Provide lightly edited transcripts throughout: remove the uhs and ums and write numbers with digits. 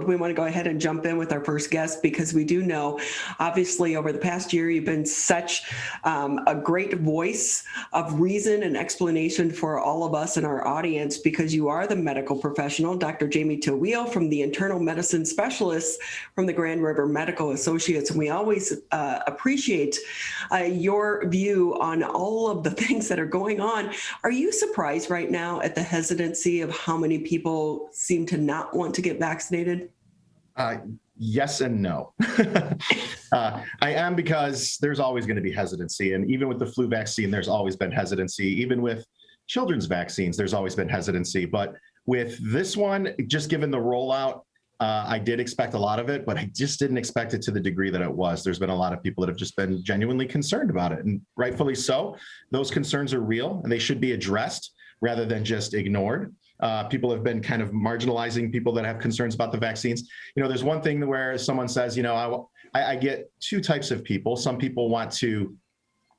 We want to go ahead and jump in with our first guest because we do know, obviously, over the past year, you've been such a great voice of reason and explanation for all of us in our audience because you are the medical professional, Dr. Jamie Taweel from the internal medicine specialist from the Grand River Medical Associates. And we always appreciate your view on all of the things that are going on. Are you surprised right now at the hesitancy of how many people seem to not want to get vaccinated? Yes and no. I am, because there's always going to be hesitancy. And even with the flu vaccine, there's always been hesitancy. Even with children's vaccines, there's always been hesitancy. But with this one, just given the rollout, I did expect a lot of it, but I just didn't expect it to the degree that it was. There's been a lot of people that have just been genuinely concerned about it, and rightfully so. Those concerns are real, and they should be addressed rather than just ignored. People have been kind of marginalizing people that have concerns about the vaccines. You know, there's one thing where someone says, you know, I get two types of people. Some people want to,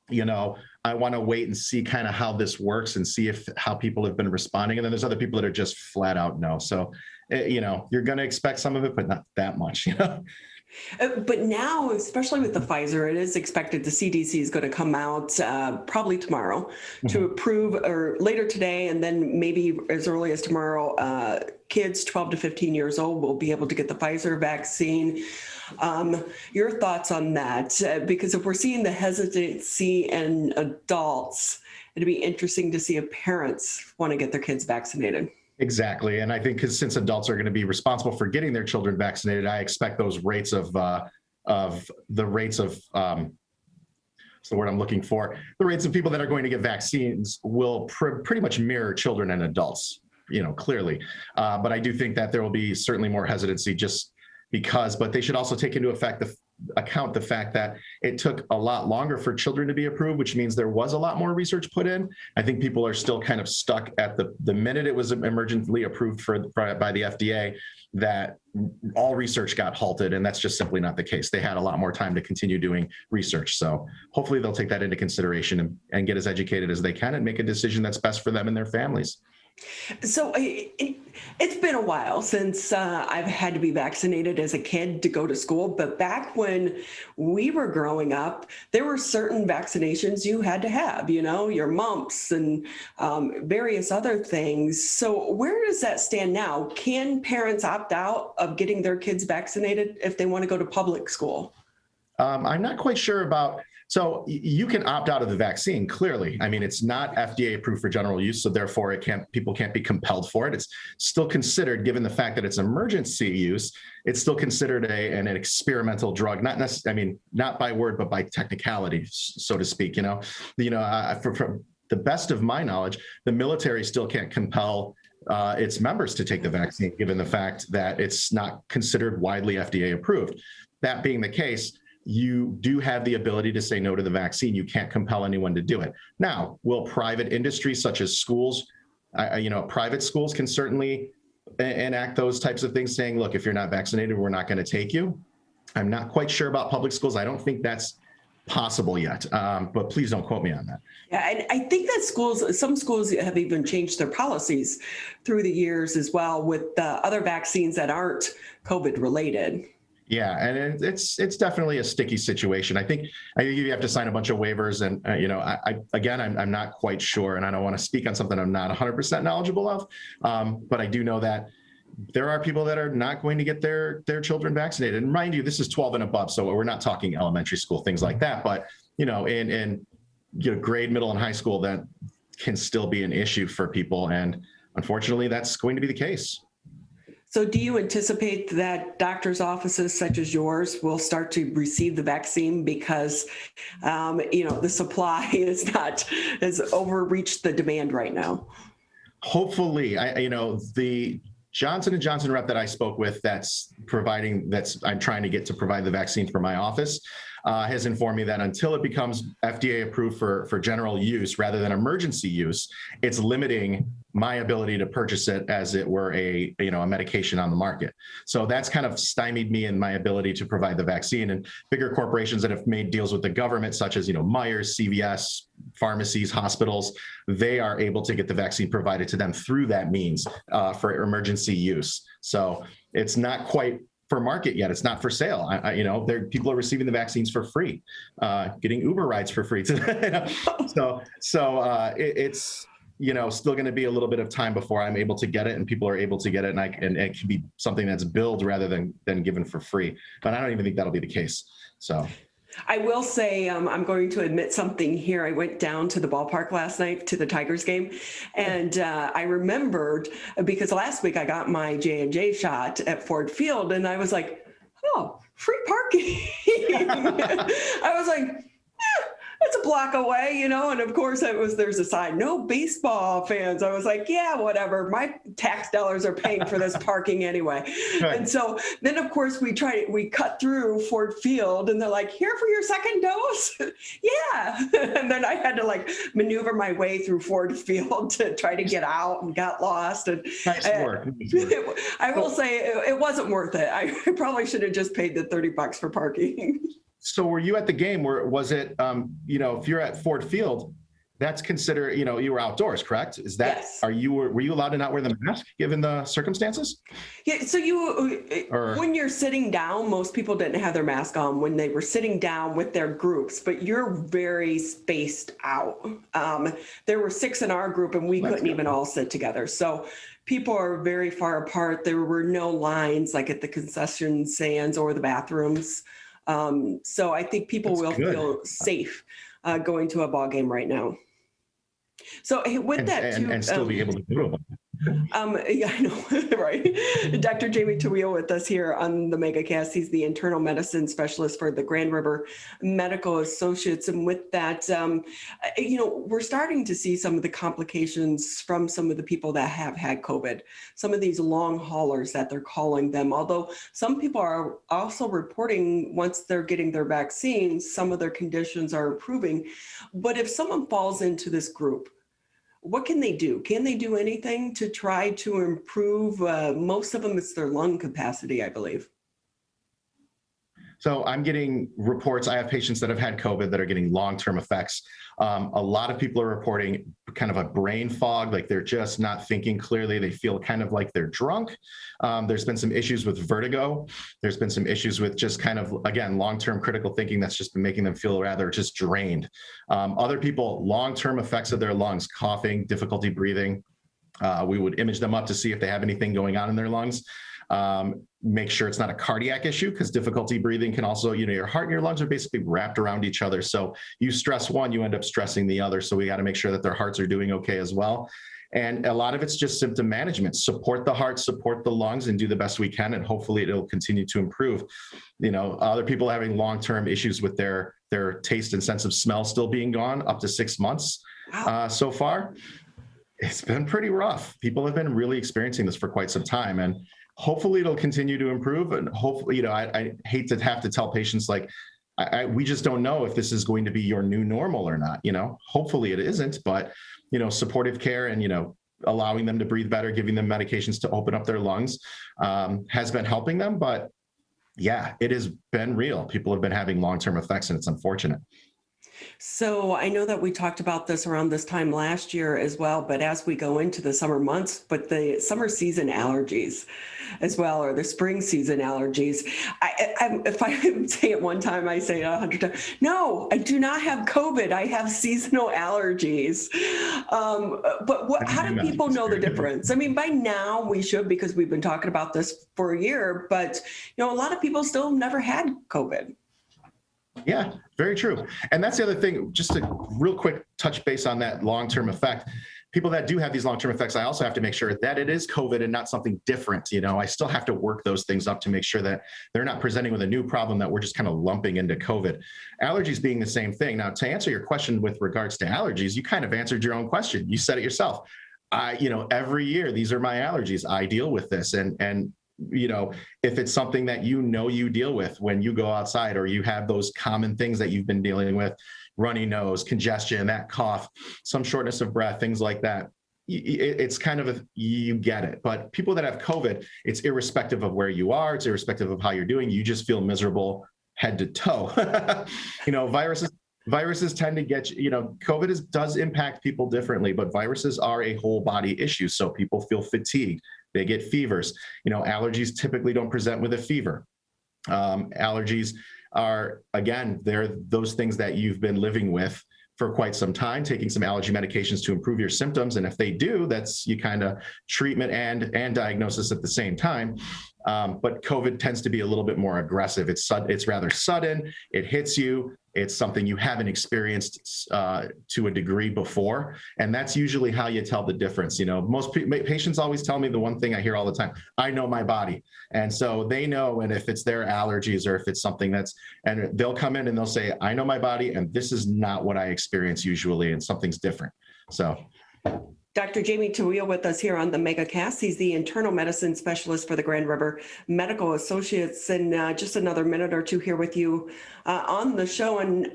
you know, I want to wait and see kind of how this works and see how people have been responding. And then there's other people that are just flat out no. So, you know, you're going to expect some of it, but not that much, you know. But now, especially with the Pfizer, it is expected the CDC is going to come out probably tomorrow to approve, or later today, and then maybe as early as tomorrow, kids 12 to 15 years old will be able to get the Pfizer vaccine. Your thoughts on that? Because if we're seeing the hesitancy in adults, it'd be interesting to see if parents want to get their kids vaccinated. Exactly. And I think since adults are going to be responsible for getting their children vaccinated, I expect those rates of what's the word I'm looking for, the rates of people that are going to get vaccines will pretty much mirror children and adults, you know, clearly. But I do think that there will be certainly more hesitancy just because, but they should also take into account the fact that it took a lot longer for children to be approved, which means there was a lot more research put in. I think people are still kind of stuck at the minute it was emergently approved by the FDA, that all research got halted, and that's just simply not the case. They had a lot more time to continue doing research. So hopefully they'll take that into consideration and get as educated as they can and make a decision that's best for them and their families. So it's been a while since I've had to be vaccinated as a kid to go to school. But back when we were growing up, there were certain vaccinations you had to have, you know, your mumps and various other things. So where does that stand now? Can parents opt out of getting their kids vaccinated if they want to go to public school? I'm not quite sure about. So you can opt out of the vaccine, clearly. I mean, it's not FDA approved for general use, so therefore people can't be compelled for it. It's still considered, given the fact that it's emergency use, it's still considered an experimental drug, not necessarily, I mean, not by word, but by technicality, so to speak. From the best of my knowledge, the military still can't compel its members to take the vaccine, given the fact that it's not considered widely FDA approved. That being the case, you do have the ability to say no to the vaccine. You can't compel anyone to do it. Now, will private industries such as schools, private schools can certainly enact those types of things, saying, look, if you're not vaccinated, we're not going to take you. I'm not quite sure about public schools. I don't think that's possible yet, but please don't quote me on that. Yeah, and I think that some schools have even changed their policies through the years as well with other vaccines that aren't COVID related. Yeah, and it's definitely a sticky situation. I think you have to sign a bunch of waivers, and I'm not quite sure, and I don't want to speak on something I'm not 100% knowledgeable of, but I do know that there are people that are not going to get their children vaccinated. And mind you, this is 12 and above, so we're not talking elementary school, things like that. But in grade, middle, and high school, that can still be an issue for people, and unfortunately, that's going to be the case. So do you anticipate that doctors' offices such as yours will start to receive the vaccine because, the supply has overreached the demand right now? Hopefully, the Johnson & Johnson rep that I spoke with I'm trying to get to provide the vaccine for my office, has informed me that until it becomes FDA approved for general use rather than emergency use, it's limiting my ability to purchase it as it were a medication on the market. So that's kind of stymied me in my ability to provide the vaccine. And bigger corporations that have made deals with the government, such as Myers, CVS, pharmacies, hospitals, they are able to get the vaccine provided to them through that means for emergency use. So it's not quite for market yet. It's not for sale. People are receiving the vaccines for free, getting Uber rides for free. It's still going to be a little bit of time before I'm able to get it and people are able to get it, and it can be something that's billed rather than given for free. But I don't even think that'll be the case. So. I will say, I'm going to admit something here. I went down to the ballpark last night to the Tigers game, and I remembered, because last week I got my J&J shot at Ford Field, and I was like, oh, free parking. I was like, it's a block away, and of course there's a sign, no baseball fans. I was like, yeah, whatever. My tax dollars are paying for this parking anyway. Right. And so then of course we cut through Ford Field, and they're like, here for your second dose? Yeah. And then I had to maneuver my way through Ford Field to try to get out, and got lost. And nice work. I will say it wasn't worth it. I probably should have just paid the $30 for parking. So were you at the game? Was it, if you're at Ford Field, that's considered, you were outdoors, correct? Is that, yes. were you allowed to not wear the mask given the circumstances? Yeah, so when you're sitting down, most people didn't have their mask on when they were sitting down with their groups, but you're very spaced out. There were 6 in our group, and we couldn't even all sit together. So people are very far apart. There were no lines like at the concession stands or the bathrooms. So I think people will feel safe going to a ball game right now. So with that too, and still be able to do it. Yeah, I know, right? Dr. Jamie Taweel with us here on the MegaCast. He's the internal medicine specialist for the Grand River Medical Associates. And with that, we're starting to see some of the complications from some of the people that have had COVID, some of these long haulers that they're calling them. Although some people are also reporting once they're getting their vaccines, some of their conditions are improving. But if someone falls into this group, what can they do? Can they do anything to try to improve? Most of them, it's their lung capacity, I believe. So I'm getting reports. I have patients that have had COVID that are getting long-term effects. A lot of people are reporting kind of a brain fog, like they're just not thinking clearly. They feel kind of like they're drunk. There's been some issues with vertigo. There's been some issues with just kind of, again, long-term critical thinking that's just been making them feel rather just drained. Other people, long-term effects of their lungs, coughing, difficulty breathing. We would image them up to see if they have anything going on in their lungs. Make sure it's not a cardiac issue, because difficulty breathing can also, your heart and your lungs are basically wrapped around each other. So you stress one, you end up stressing the other. So we got to make sure that their hearts are doing okay as well. And a lot of it's just symptom management. Support the heart, support the lungs, and do the best we can. And hopefully it'll continue to improve. Other people having long-term issues with their taste and sense of smell still being gone up to 6 months so far. It's been pretty rough. People have been really experiencing this for quite some time. And hopefully it'll continue to improve. And hopefully, I hate to have to tell patients we just don't know if this is going to be your new normal or not. Hopefully it isn't, but, supportive care and, allowing them to breathe better, giving them medications to open up their lungs has been helping them. But yeah, it has been real. People have been having long-term effects, and it's unfortunate. So I know that we talked about this around this time last year as well, but as we go into the summer months, but the summer season allergies as well, or the spring season allergies. If I say it one time, I say it 100 times. No, I do not have COVID. I have seasonal allergies. But how do people know the difference? I mean, by now we should, because we've been talking about this for a year, but a lot of people still never had COVID. Yeah, very true. And that's the other thing, just a real quick touch base on that long-term effect. People that do have these long-term effects, I also have to make sure that it is COVID and not something different. I still have to work those things up to make sure that they're not presenting with a new problem that we're just kind of lumping into COVID. Allergies being the same thing. Now, to answer your question with regards to allergies, you kind of answered your own question. You said it yourself. Every year, these are my allergies. I deal with this. And if it's something that you deal with when you go outside, or you have those common things that you've been dealing with, runny nose, congestion, that cough, some shortness of breath, things like that, it's kind of you get it. But people that have COVID, it's irrespective of where you are, it's irrespective of how you're doing, you just feel miserable head to toe. Viruses tend to get COVID does impact people differently, but viruses are a whole body issue. So people feel fatigued, they get fevers. Allergies typically don't present with a fever. Allergies are, again, they're those things that you've been living with for quite some time, taking some allergy medications to improve your symptoms. And if they do, that's you kind of treatment and diagnosis at the same time. But COVID tends to be a little bit more aggressive. It's rather sudden. It hits you. It's something you haven't experienced to a degree before. And that's usually how you tell the difference. Most patients always tell me the one thing I hear all the time: I know my body. And so they know, and if it's their allergies or if it's something and they'll come in and they'll say, I know my body, and this is not what I experience usually, and something's different. So. Dr. Jamie Taweel with us here on the MegaCast. He's the internal medicine specialist for the Grand River Medical Associates. And just another minute or two here with you on the show. And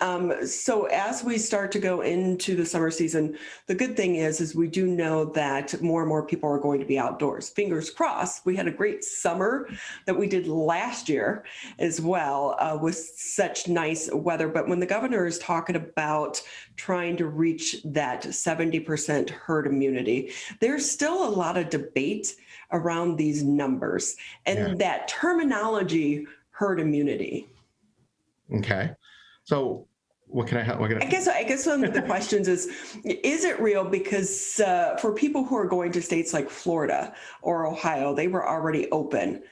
so as we start to go into the summer season, the good thing is we do know that more and more people are going to be outdoors. Fingers crossed. We had a great summer that we did last year as well with such nice weather. But when the governor is talking about trying to reach that 70% herd immunity, there's still a lot of debate around these numbers and that terminology, herd immunity. Okay. So what can I help? I guess one of the questions is it real? Because for people who are going to states like Florida or Ohio, they were already open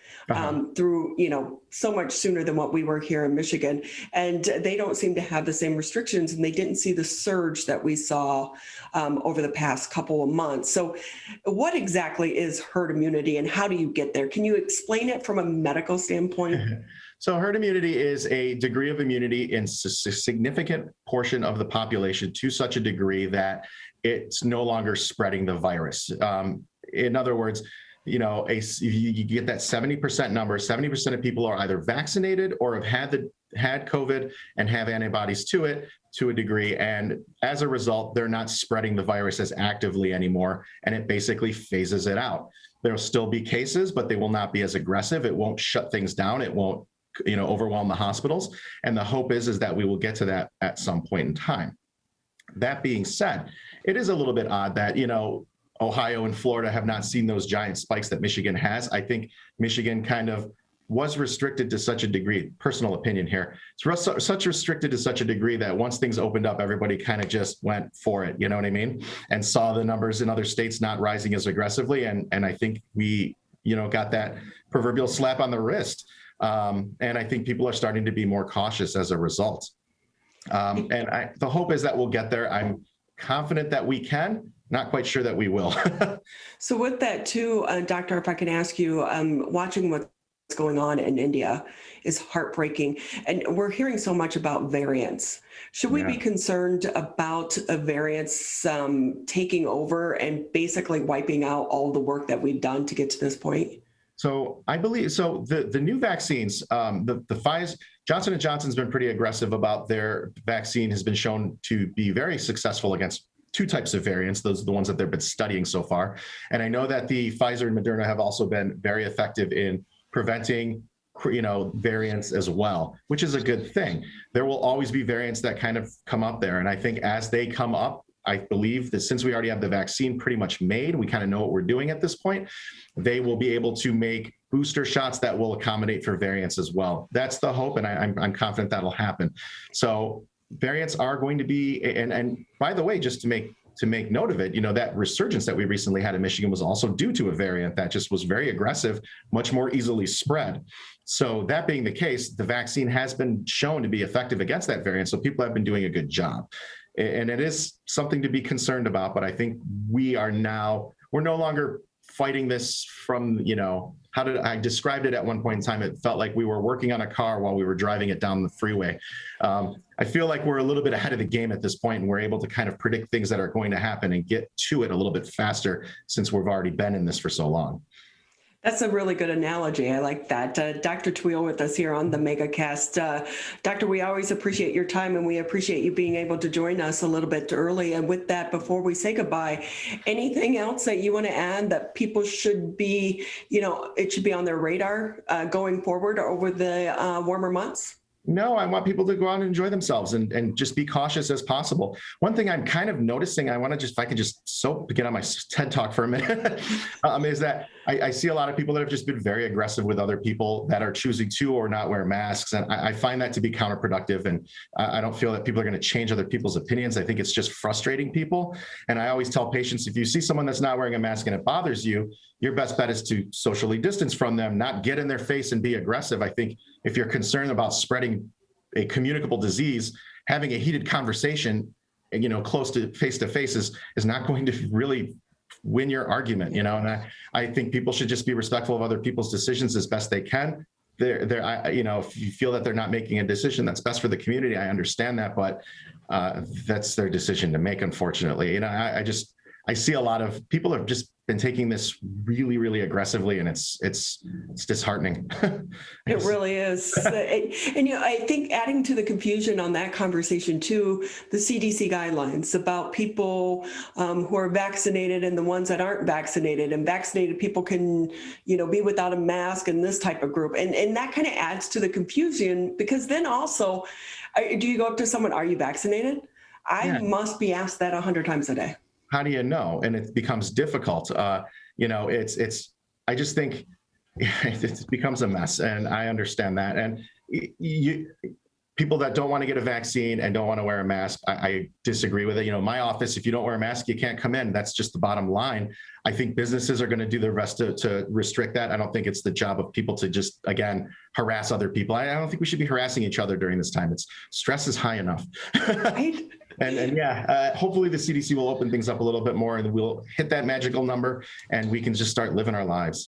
through, so much sooner than what we were here in Michigan. And they don't seem to have the same restrictions, and they didn't see the surge that we saw over the past couple of months. So what exactly is herd immunity, and how do you get there? Can you explain it from a medical standpoint? So herd immunity is a degree of immunity in a significant portion of the population to such a degree that it's no longer spreading the virus. In other words, you get that 70% number. 70% of people are either vaccinated or have had COVID and have antibodies to it to a degree. And as a result, they're not spreading the virus as actively anymore. And it basically phases it out. There'll still be cases, but they will not be as aggressive. It won't shut things down. It won't overwhelm the hospitals. And the hope is that we will get to that at some point in time. That being said, it is a little bit odd that, Ohio and Florida have not seen those giant spikes that Michigan has. I think Michigan kind of was restricted to such a degree, personal opinion here, it's such restricted to such a degree that once things opened up, everybody kind of just went for it, you know what I mean? And saw the numbers in other states not rising as aggressively. And I think we, got that proverbial slap on the wrist. And I think people are starting to be more cautious as a result. And the hope is that we'll get there. I'm confident that we can, not quite sure that we will. So with that too, Doctor, if I can ask you, watching what's going on in India is heartbreaking. And we're hearing so much about variants. Should we be concerned about variants taking over and basically wiping out all the work that we've done to get to this point? So I believe, the new vaccines, the Pfizer, Johnson & Johnson's been pretty aggressive about their vaccine, has been shown to be very successful against two types of variants. Those are the ones that they've been studying so far. And I know that the Pfizer and Moderna have also been very effective in preventing, variants as well, which is a good thing. There will always be variants that kind of come up there. And I think as they come up, I believe that since we already have the vaccine pretty much made, we kind of know what we're doing at this point, they will be able to make booster shots that will accommodate for variants as well. That's the hope, and I'm confident that'll happen. So variants are going to be, and by the way, just to make note of it, that resurgence that we recently had in Michigan was also due to a variant that just was very aggressive, much more easily spread. So that being the case, the vaccine has been shown to be effective against that variant. So people have been doing a good job. And it is something to be concerned about, but I think we're no longer fighting this from, I described it at one point in time. It felt like we were working on a car while we were driving it down the freeway. I feel like we're a little bit ahead of the game at this point, and we're able to kind of predict things that are going to happen and get to it a little bit faster since we've already been in this for so long. That's a really good analogy. I like that. Dr. Taweel with us here on the MegaCast. Doctor, we always appreciate your time, and we appreciate you being able to join us a little bit early. And with that, before we say goodbye, anything else that you want to add that people should be, it should be on their radar going forward over the warmer months? No, I want people to go out and enjoy themselves and just be cautious as possible. One thing I'm kind of noticing, I want to just, if I could just get on my TED talk for a minute, is that I see a lot of people that have just been very aggressive with other people that are choosing to or not wear masks. And I find that to be counterproductive. And I don't feel that people are going to change other people's opinions. I think it's just frustrating people. And I always tell patients, if you see someone that's not wearing a mask and it bothers you, your best bet is to socially distance from them, not get in their face and be aggressive. I think if you're concerned about spreading a communicable disease, having a heated conversation, close to face is not going to really win your argument, and I think people should just be respectful of other people's decisions as best they can. If you feel that they're not making a decision that's best for the community, I understand that, but that's their decision to make, unfortunately. I see a lot of people have just been taking this really, really aggressively, and it's disheartening. It really is. And I think adding to the confusion on that conversation too, the CDC guidelines about people who are vaccinated and the ones that aren't vaccinated, and vaccinated people can, be without a mask, and this type of group. And that kind of adds to the confusion, because then also, do you go up to someone, are you vaccinated? I must be asked that 100 times a day. How do you know? And it becomes difficult. I just think it becomes a mess, and I understand that. And people that don't want to get a vaccine and don't want to wear a mask, I disagree with it. My office, if you don't wear a mask, you can't come in. That's just the bottom line. I think businesses are going to do their best to restrict that. I don't think it's the job of people to just, again, harass other people. I don't think we should be harassing each other during this time. Stress is high enough. Right? And hopefully the CDC will open things up a little bit more, and we'll hit that magical number, and we can just start living our lives.